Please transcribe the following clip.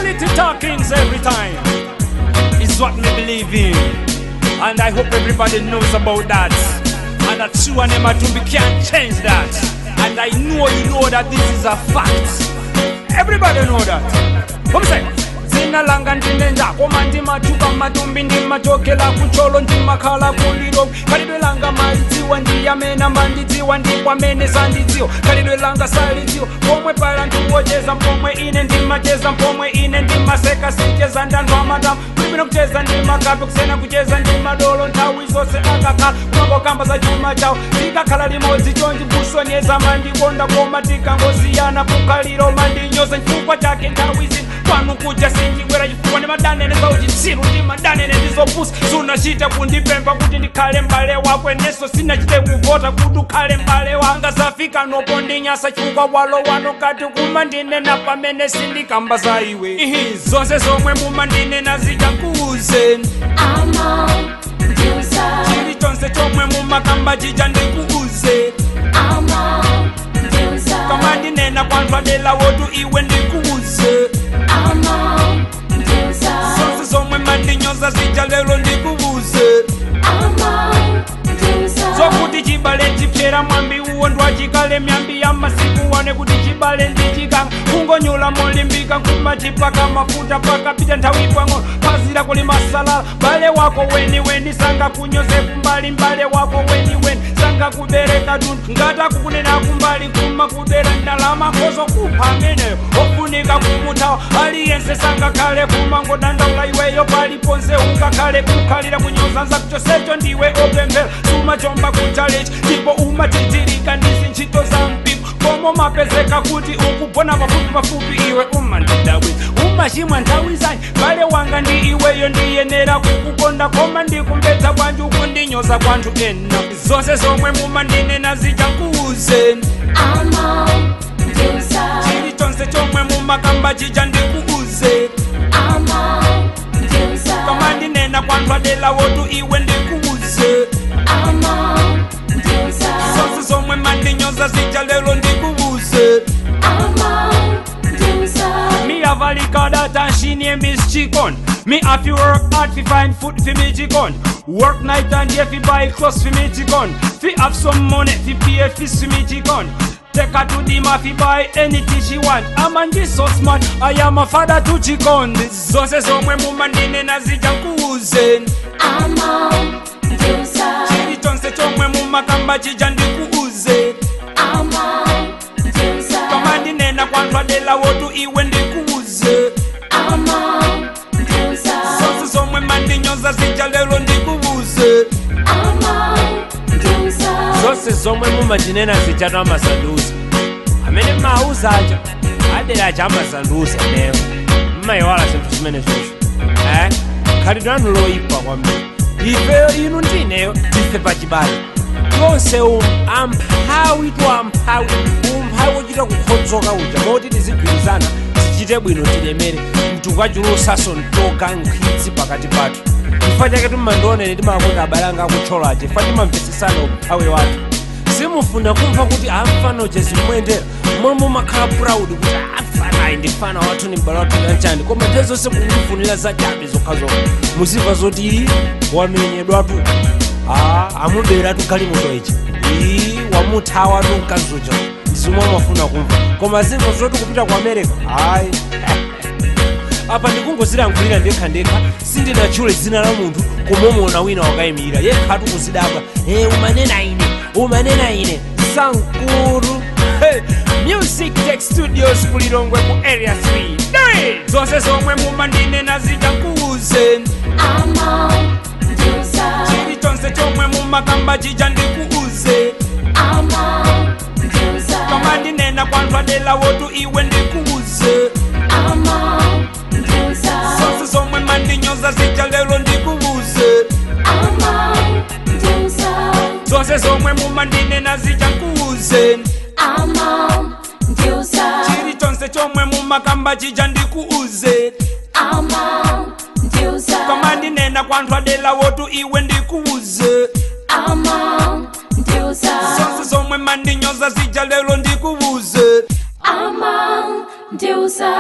reality talkings every time is what me believe in, and I hope everybody knows about that, and that you and Matumbi can't change that, and I know you know that this is a fact. Everybody know that. Come say. Zina langa ndinenja koma ndimatuka Matumbi ndimatokela kucholo ndimakhala kuliro kalidwe langa malidziwa ndiyamena mandidziwa ndikwamene sandidziwa kalidwe langa salidziwa pomwe pala ndiwocheza pomwe ine ndimacheza pomwe ine ndimaseka sincheza ndandwa matamu kulibino kucheza ndimakape kusena kucheza ndimadolo nthawi zonse akakhala kumangokamba za chuma chawo tikakhala limodzi chonji kusonyeza mandikonda koma tikangosiyana kukhaliro mandinyoza chifukwa chake nthawi zina pano kuja sinjibwera chifukwa ndi madanene za uchitsiru ndi madanene ndizopusa sunachita kundipempha kuti ndikhale mbale wako eneso sinachite kuvota kuti ukhale mbale wanga zafika nopo ndinyasa chifukwa walo wano kati kumandinena pamene sindikamba za iwe zonse zomwe mumandinena zichakuuze chilichonse chomwe mumakamba chija ndikuuze kama ndinena kwanthu adela wotu iwe ndikuuze zonse zomwe mandinyoza zija lero ndikuuze zokuti chibale chipyera mwambi uwo ndwachikale myambi ya masiku wane kuti chibale ndichikanga kungonyula molimbika kumachipaka mafuta pakapita nthawi pang'ono pazira kuli masalala bale wako weni weni sanga kunyoze kumbali mbale wako weni weni sanga kubereka tundu ngata kukunena kumbali kuma kubera ndalama kozo kupha ameneyo ofunika kumutawa aliyense sanga kale kumangodandaula iweyo paliponse ungakhale kukhalira kunyoza nzakuchosecho ndiwe opemphera sumachomba kuchalechi ndipo umatitirika ndisi ntchito za mpiko komo mapezeka kuti ukugona pafupi iwe umandidabwisa umachimwa nthawi zanyi bale wanga ndi iweyo ndiyenera kukukonda koma ndikumbedza bwanji ukundinyoza kwanthu ena zonse zomwe mumandinena zichakuuze chilichonse chomwe mumakamba chija ndikuuze koma ndinena kwanthu adela wotu iwe ndikuuze zonse zomwe mandinyoza zija lero ndikuuze me have a liquor that and she name is Chikon. Me have to work hard to find food for me Chikon. Work night and day fi buy clothes for me Chikon. Fi have some money fi pay fees for me Chikon. Take her to the ma fi buy anything she want. I'm on this so smart, I am a father to Chikon. Zonse zomwe mumandinena zichakuuze chilichonse chomwe mumakamba chija ndikuuze kama ndinena kwanthu adela wotu iwe ndikuuze zonse zomwe mandinyoza zija lero ndikuuze zonse zomwe mumandinena zijatu amasanduza amene mauza aja adera aja amasanduza lero mmayiwala zinthu zimene zonso khalidwe lanu loyipa kwambiri ifeyo inu ndineyo tife pachibale tonse amphawi umphawi wochita kukhodzoka uja moti tizigwirizana tichite bwino tilemere mtukachulusaso ntoka nkhwitsi pakati pathu chifukwa chake timmandionere timakonda abale anga akutcholaje chifukwa timamvetsesana umphawi wathu simufuna kumva kuti amfanoje zimuyendera momwe mumakhala proud kuti afanayi ndifana wathu ni mbale wathu nanchani koma nthawi zonse mukufunira zachabe zokhazokha muzimva zoti wamenyedwatu amubera tukali moto ichi wamuthawa tunkazuja ndizomwe amafuna kumva koma zimva zoti kupita ku America hayi apa ndikungozilankhulira ndekha sindinatchule dzina la munthu kumomona wina wakayimirira yekhatu kuzidabwa umanena ine Sankuru Music Tech Studios kulilongwe ku area 3 zonse zomwe mumandinena zichakuuze chilichonse chomwe mumakamba chija ndikuuze kama ndinena kwanthu adela wotu iwe ndikuuze zonse zomwe mandinyoza zija lero ndikuuze zonse zomwe mumandinena zichakuuze chilichonse chomwe mumakamba chija ndikuuze kama ndinena kwanthu adela wotu iwe ndikuuze zonse zomwe mandinyoza zija lero ndikuuze Ndiusa